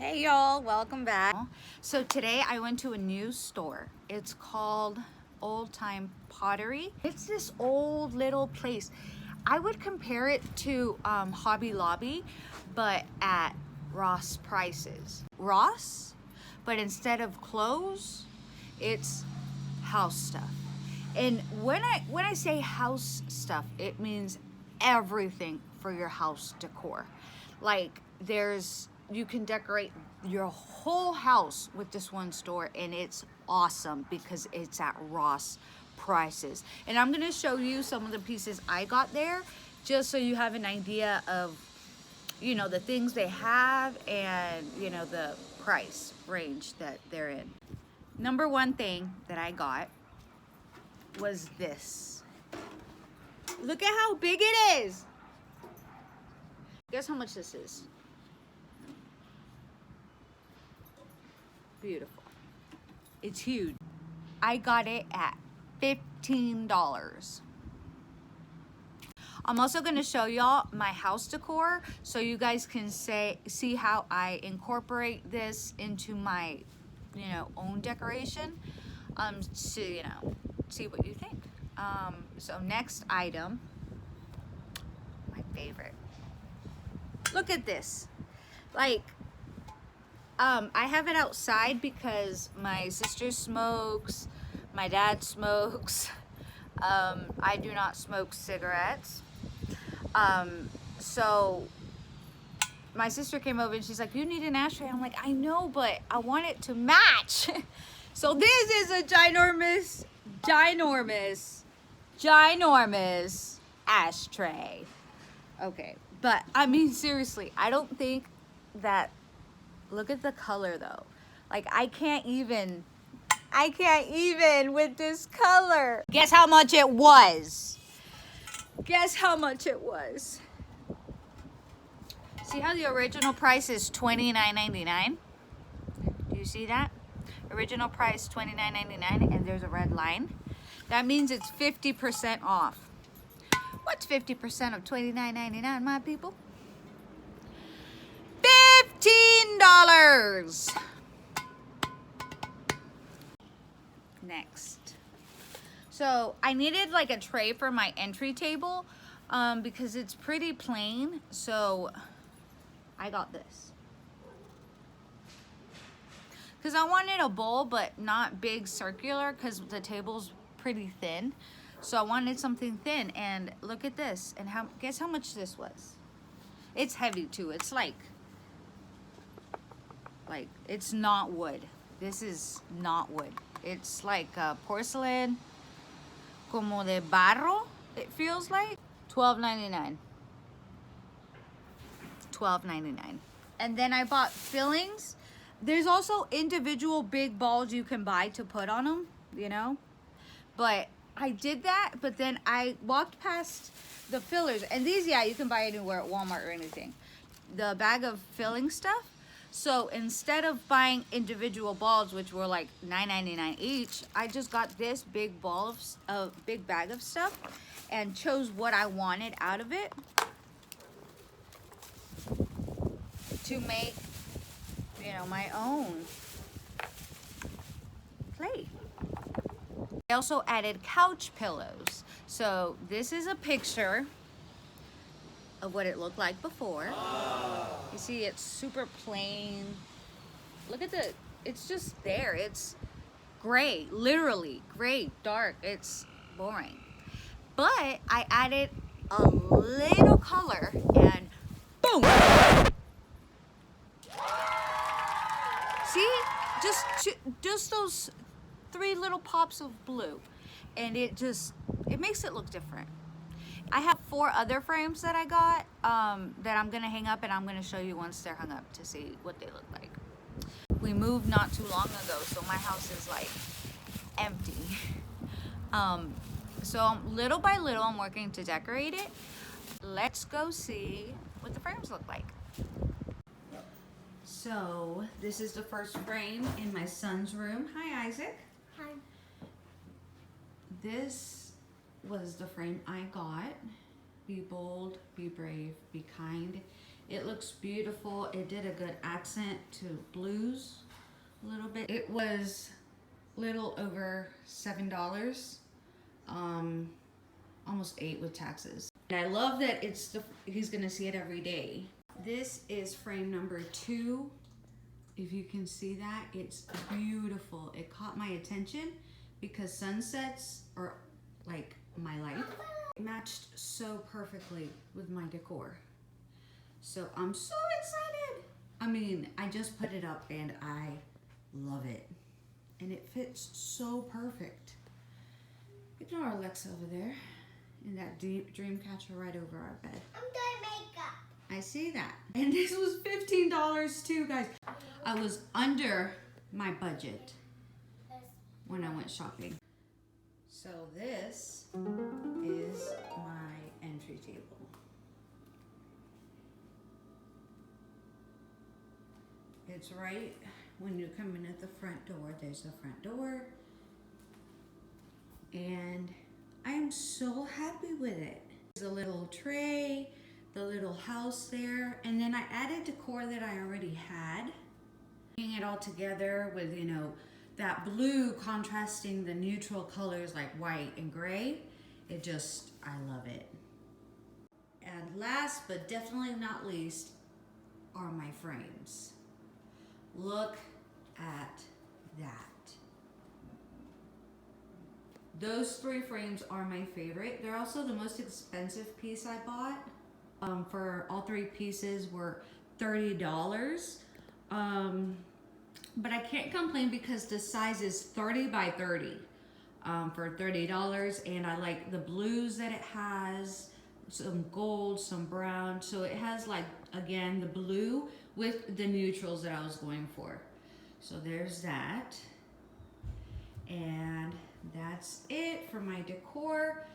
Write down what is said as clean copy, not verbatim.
Hey y'all, welcome back. So today I went to a new store. It's called Old Time Pottery. It's this old little place. I would compare it to Hobby Lobby, but at Ross prices. Ross, but instead of clothes, it's house stuff. And when I say house stuff, it means everything for your house decor. Like you can decorate your whole house with this one store, and it's awesome because it's at Ross prices. And I'm gonna show you some of the pieces I got there just so you have an idea of, you know, the things they have and, you know, the price range that they're in. Number one thing that I got was this. Look at how big it is. Guess how much this is? Beautiful. It's huge. I got it at $15. I'm also going to show y'all my house decor so you guys can see how I incorporate this into my, you know, own decoration. So, you know, see what you think. So next item, my favorite. Look at this. Like, I have it outside because my sister smokes, my dad smokes. I do not smoke cigarettes. So my sister came over and she's like, you need an ashtray. I'm like, I know, but I want it to match. So this is a ginormous ashtray. Okay, but I mean, seriously, I don't think that, look at the color though. Like I can't even with this color. Guess how much it was? Guess how much it was? See how the original price is $29.99? Do you see that? Original price $29.99 and there's a red line. That means it's 50% off. What's 50% of $29.99, my people? $15. Next. So I needed like a tray for my entry table because it's pretty plain. So I got this. Because I wanted a bowl, but not big circular because the table's pretty thin. So I wanted something thin, and look at this. And guess how much this was? It's heavy too. It's like it's not wood. This is not wood. It's like porcelain, como de barro, it feels like. $12.99. $12.99. And then I bought fillings. There's also individual big balls you can buy to put on them, you know? But I did that, but then I walked past the fillers. And these, yeah, you can buy anywhere at Walmart or anything. The bag of filling stuff. So instead of buying individual balls, which were like $9.99 each, I just got this big big bag of stuff and chose what I wanted out of it to make, you know, my own plate. I also added couch pillows. So this is a picture of what it looked like before. You see, it's super plain. Look at it's just there. It's gray, literally gray, dark. It's boring. But I added a little color and boom. See, just those 3 little pops of blue, and it makes it look different. I have 4 other frames that I got that I'm gonna hang up, and I'm gonna show you once they're hung up to see what they look like. We moved not too long ago, so my house is like empty. So little by little, I'm working to decorate it. Let's go see what the frames look like. So this is the first frame in my son's room. Hi, Isaac. Hi. This was the frame I got. Be bold, be brave, be kind. It looks beautiful. It did a good accent to blues a little bit. It was little over $7, almost 8 with taxes. And I love that he's gonna see it every day. This is frame number 2. If you can see that, it's beautiful. It caught my attention because sunsets are like my life. It matched so perfectly with my decor. So I'm so excited. I mean, I just put it up and I love it. And it fits so perfect. Ignore Alexa over there and that dream catcher right over our bed. I'm doing makeup. I see that. And this was $15 too, guys. I was under my budget when I went shopping. So this is my entry table. It's right when you come in at the front door. There's the front door. And I am so happy with it. There's a little tray, the little house there, and then I added decor that I already had. Putting it all together with, you know, that blue contrasting the neutral colors like white and gray. I love it. And last but definitely not least are my frames. Look at that. Those 3 frames are my favorite. They're also the most expensive piece I bought. For all 3 pieces were $30. But I can't complain because the size is 30 by 30 for $30. And I like the blues that it has, some gold, some brown. So it has, like, again, the blue with the neutrals that I was going for. So there's that. And that's it for my decor.